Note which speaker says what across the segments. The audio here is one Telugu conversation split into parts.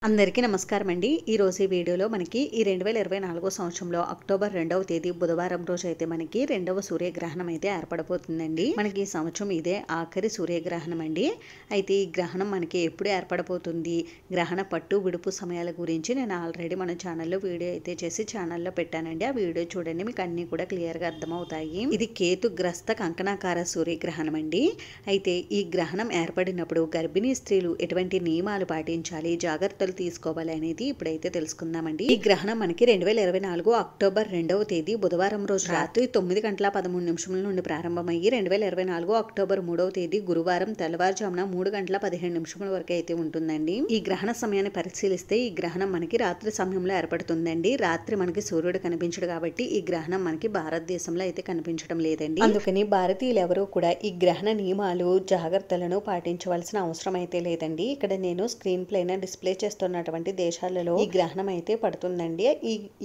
Speaker 1: అందరికీ నమస్కారం అండి. ఈరోజు ఈ వీడియోలో మనకి ఈ 2024 సంవత్సరంలో అక్టోబర్ 2వ తేదీ బుధవారం రోజు అయితే మనకి రెండవ సూర్యగ్రహణం అయితే ఏర్పడబోతుందండి. మనకి ఈ సంవత్సరం ఇదే ఆఖరి సూర్యగ్రహణం అండి. అయితే ఈ గ్రహణం మనకి ఎప్పుడు ఏర్పడబోతుంది, గ్రహణ పట్టు విడుపు సమయాల గురించి నేను ఆల్రెడీ మన ఛానల్లో వీడియో అయితే చేసి ఛానల్లో పెట్టానండి. ఆ వీడియో చూడండి, మీకు అన్నీ కూడా క్లియర్గా అర్థమవుతాయి. ఇది కేతుగ్రస్త కంకణాకార సూర్యగ్రహణం అండి. అయితే ఈ గ్రహణం ఏర్పడినప్పుడు గర్భిణీ స్త్రీలు ఎటువంటి నియమాలు పాటించాలి, జాగ్రత్తలు తీసుకోవాలి అనేది ఇప్పుడైతే తెలుసుకుందామండి. ఈ గ్రహణం మనకి 2024 అక్టోబర్ 2వ తేదీ బుధవారం రోజు రాత్రి 9:13 నుండి ప్రారంభమయ్యి 2024 అక్టోబర్ 3వ తేదీ గురువారం తెల్లవారుజామున 3:15 వరకు అయితే ఉంటుందండి. ఈ గ్రహణ సమయాన్ని పరిశీలిస్తే ఈ గ్రహణం మనకి రాత్రి సమయంలో ఏర్పడుతుందండి. రాత్రి మనకి సూర్యుడు కనిపించడు కాబట్టి ఈ గ్రహణం మనకి భారతదేశంలో అయితే కనిపించడం లేదండి. అందుకని భారతీయులు ఎవరూ కూడా ఈ గ్రహణ నియమాలు జాగ్రత్తలను పాటించవలసిన అవసరం అయితే లేదండి. ఇక్కడ నేను స్క్రీన్ పైన డిస్ప్లే చేస్తున్నటువంటి దేశాలలో ఈ గ్రహణం అయితే పడుతుందండి.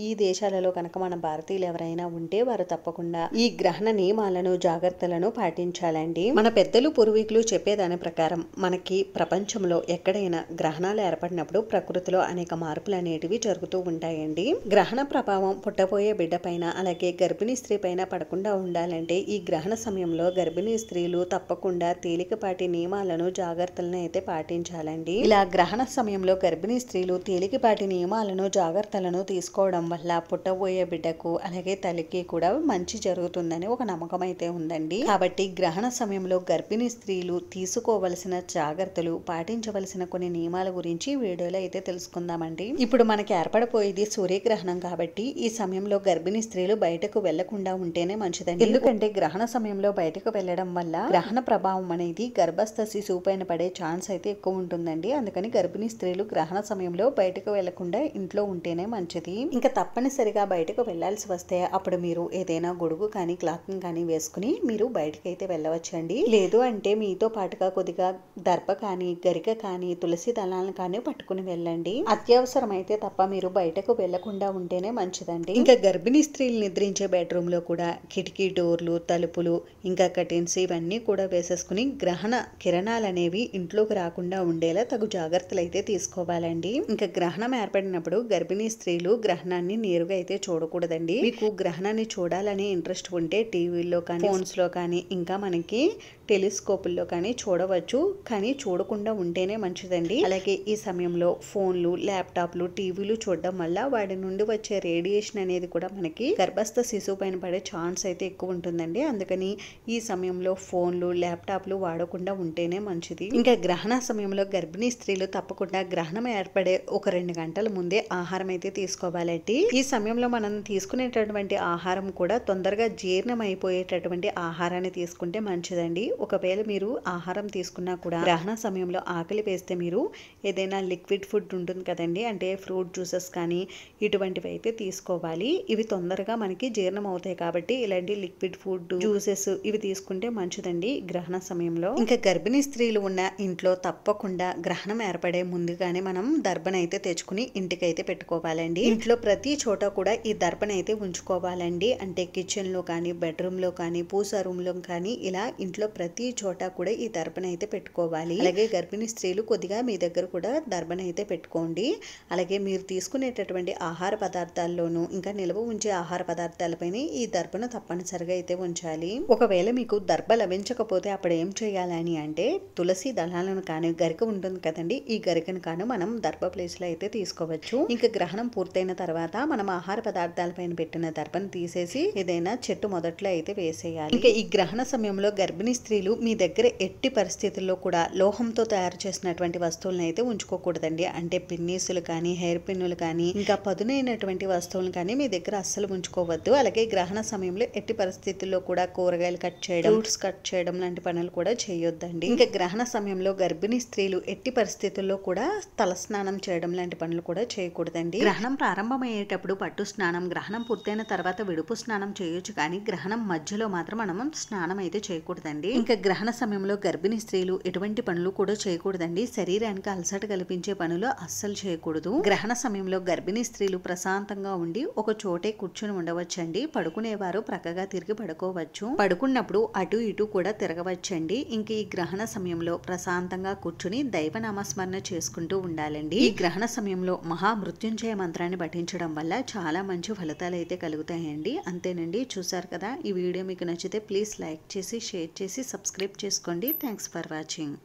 Speaker 1: ఈ దేశాలలో కనుక మన భారతీయులు ఎవరైనా ఉంటే వారు తప్పకుండా ఈ గ్రహణ నియమాలను జాగ్రత్తలను పాటించాలండి. మన పెద్దలు పూర్వీకులు చెప్పేదాని ప్రకారం మనకి ప్రపంచంలో ఎక్కడైనా గ్రహణాలు ఏర్పడినప్పుడు ప్రకృతిలో అనేక మార్పులు అనేటివి జరుగుతూ ఉంటాయండి. గ్రహణ ప్రభావం పుట్టబోయే బిడ్డ పైన అలాగే గర్భిణీ స్త్రీ పైన పడకుండా ఉండాలంటే ఈ గ్రహణ సమయంలో గర్భిణీ స్త్రీలు తప్పకుండా తేలికపాటి నియమాలను జాగ్రత్తలను అయితే పాటించాలండి. ఇలా గ్రహణ సమయంలో గర్భిణీ స్త్రీలు తేలికపాటి నియమాలను జాగ్రత్తలను తీసుకోవడం వల్ల పుట్టబోయే బిడ్డకు అలాగే తల్లికి కూడా మంచి జరుగుతుందని ఒక నమ్మకం అయితే ఉందండి. కాబట్టి గ్రహణ సమయంలో గర్భిణీ స్త్రీలు తీసుకోవలసిన జాగ్రత్తలు, పాటించవలసిన కొన్ని నియమాల గురించి వీడియోలో అయితే తెలుసుకుందామండి. ఇప్పుడు మనకి ఏర్పడబోయేది సూర్యగ్రహణం కాబట్టి ఈ సమయంలో గర్భిణీ స్త్రీలు బయటకు వెళ్లకుండా ఉంటేనే మంచిదండి. ఎందుకంటే గ్రహణ సమయంలో బయటకు వెళ్లడం వల్ల గ్రహణ ప్రభావం అనేది గర్భస్థ శిశువు పైన పడే ఛాన్స్ అయితే ఎక్కువ ఉంటుందండి. అందుకని గర్భిణీ స్త్రీలు గ్రహణ సమయంలో బయటకు వెళ్లకుండా ఇంట్లో ఉంటేనే మంచిది. ఇంకా తప్పనిసరిగా బయటకు వెళ్లాల్సి వస్తే అప్పుడు మీరు ఏదైనా గొడుగు కానీ క్లాత్ కానీ వేసుకుని మీరు బయటకు అయితే వెళ్ళవచ్చండి. లేదు అంటే మీతో పాటుగా కొద్దిగా దర్భ కానీ గరిక కానీ తులసి దళాలను కానీ పట్టుకుని వెళ్ళండి. అత్యవసరం అయితే తప్ప మీరు బయటకు వెళ్లకుండా ఉంటేనే మంచిదండి. ఇంకా గర్భిణీ స్త్రీలు నిద్రించే బెడ్రూమ్ లో కూడా కిటికీ డోర్లు, తలుపులు, ఇంకా కర్టెన్స్ ఇవన్నీ కూడా వేసేసుకుని గ్రహణ కిరణాలు అనేవి ఇంట్లోకి రాకుండా ఉండేలా తగు జాగ్రత్తలు అయితే తీసుకోవాలండి. ఇంకా గ్రహణం ఏర్పడినప్పుడు గర్భిణీ స్త్రీలు గ్రహణాన్ని నేరుగా అయితే చూడకూడదండి. మీకు గ్రహణాన్ని చూడాలని ఇంట్రెస్ట్ ఉంటే టీవీల్లో కానీ ఫోన్స్ లో కానీ ఇంకా మనకి టెలిస్కోపుల్లో కానీ చూడవచ్చు, కానీ చూడకుండా ఉంటేనే మంచిదండి. అలాగే ఈ సమయంలో ఫోన్లు, ల్యాప్టాప్లు, టీవీలు చూడడం వల్ల వాటి నుండి వచ్చే రేడియేషన్ అనేది కూడా మనకి గర్భస్థ శిశువు పైన పడే ఛాన్స్ అయితే ఎక్కువ ఉంటుందండి. అందుకని ఈ సమయంలో ఫోన్లు, ల్యాప్టాప్లు వాడకుండా ఉంటేనే మంచిది. ఇంకా గ్రహణ సమయంలో గర్భిణీ స్త్రీలు తప్పకుండా గ్రహణం ఏర్పడే ఒక 2 గంటల ముందే ఆహారం అయితే తీసుకోవాలండి. ఈ సమయంలో మనం తీసుకునేటటువంటి ఆహారం కూడా తొందరగా జీర్ణం అయిపోయేటటువంటి ఆహారాన్ని తీసుకుంటే మంచిదండి. ఒకవేళ మీరు ఆహారం తీసుకున్నా కూడా గ్రహణ సమయంలో ఆకలి వేస్తే మీరు ఏదైనా లిక్విడ్ ఫుడ్ ఉంటుంది కదండి, అంటే ఫ్రూట్ జ్యూసెస్ కానీ ఇటువంటివి అయితే తీసుకోవాలి. ఇవి తొందరగా మనకి జీర్ణం అవుతాయి కాబట్టి ఇలాంటి లిక్విడ్ ఫుడ్, జ్యూసెస్ ఇవి తీసుకుంటే మంచిదండి గ్రహణ సమయంలో. ఇంకా గర్భిణీ స్త్రీలు ఉన్న ఇంట్లో తప్పకుండా గ్రహణం ఏర్పడే ముందుగానే మనం దర్భనైతే తెచ్చుకుని ఇంటికైతే పెట్టుకోవాలండి. ఇంట్లో ప్రతి చోట కూడా ఈ దర్భనైతే ఉంచుకోవాలండి. అంటే కిచెన్ లో కానీ, బెడ్రూమ్ లో కానీ, పూజా రూమ్ లో కానీ ఇలా ఇంట్లో ప్రతి చోట కూడా ఈ దర్భనైతే పెట్టుకోవాలి. అలాగే గర్భిణీ స్త్రీలు కొద్దిగా మీ దగ్గర కూడా దర్భనైతే పెట్టుకోండి. అలాగే మీరు తీసుకునేటటువంటి ఆహార పదార్థాల్లోనూ ఇంకా నిల్వ ఉంచే ఆహార పదార్థాలపైన ఈ దర్భను తప్పనిసరిగా అయితే ఉంచాలి. ఒకవేళ మీకు దర్భ లభించకపోతే అప్పుడు ఏం చేయాలని అంటే తులసి దళాలను కానీ, గరిక ఉంటుంది కదండి, ఈ గరికను కానీ మనం దర్భ ప్లేస్ లో అయితే తీసుకోవచ్చు. ఇంకా గ్రహణం పూర్తయిన తర్వాత మనం ఆహార పదార్థాల పైన పెట్టిన దర్భను తీసేసి ఏదైనా చెట్టు మొదట్లో అయితే వేసేయాలి. ఇంకా ఈ గ్రహణ సమయంలో గర్భిణీ స్త్రీలు మీ దగ్గర ఎట్టి పరిస్థితుల్లో కూడా లోహంతో తయారు చేసినటువంటి వస్తువులను అయితే ఉంచుకోకూడదండి. అంటే పిన్నీసులు కానీ, హెయిర్ పిన్నులు కానీ, ఇంకా పదునైనటువంటి వస్తువులు కానీ మీ దగ్గర అస్సలు ఉంచుకోవద్దు. అలాగే గ్రహణ సమయంలో ఎట్టి పరిస్థితుల్లో కూడా కూరగాయలు కట్ చేయడం, ఫ్రూట్స్ కట్ చేయడం లాంటి పనులు కూడా చేయొద్దండి. ఇంకా గ్రహణ సమయంలో గర్భిణీ స్త్రీలు ఎట్టి పరిస్థితుల్లో కూడా తలస్నానం చేయడం లాంటి పనులు కూడా చేయకూడదండి. గ్రహణం ప్రారంభమయ్యేటప్పుడు పట్టు స్నానం, గ్రహణం పూర్తయిన తర్వాత విడుపు స్నానం చేయొచ్చు, కానీ గ్రహణం మధ్యలో మాత్రం మనం స్నానం అయితే చేయకూడదండి. ఇంకా గ్రహణ సమయంలో గర్భిణీ స్త్రీలు ఎటువంటి పనులు కూడా చేయకూడదండి. శరీరానికి అలసట కల్పించే పనులు అస్సలు చేయకూడదు. గ్రహణ సమయంలో గర్భిణీ స్త్రీలు ప్రశాంతంగా ఉండి ఒక చోటే కూర్చుని ఉండవచ్చండి. పడుకునేవారు ప్రక్కగా తిరిగి పడుకోవచ్చు. పడుకున్నప్పుడు అటు ఇటు కూడా తిరగవచ్చండి. ఇంక ఈ గ్రహణ సమయంలో ప్రశాంతంగా కూర్చుని దైవనామస్మరణ చేసుకుంటూ ఉండాలండి. ఈ గ్రహణ సమయంలో మహామృత్యుంజయ మంత్రాన్ని పఠించడం వల్ల చాలా మంచి ఫలితాలు అయితే కలుగుతాయండి. అంతేనండి, చూసారు కదా. ఈ వీడియో మీకు నచ్చితే ప్లీజ్ లైక్ చేసి షేర్ చేసి సబ్స్క్రైబ్ చేసుకోండి. Thanks for watching.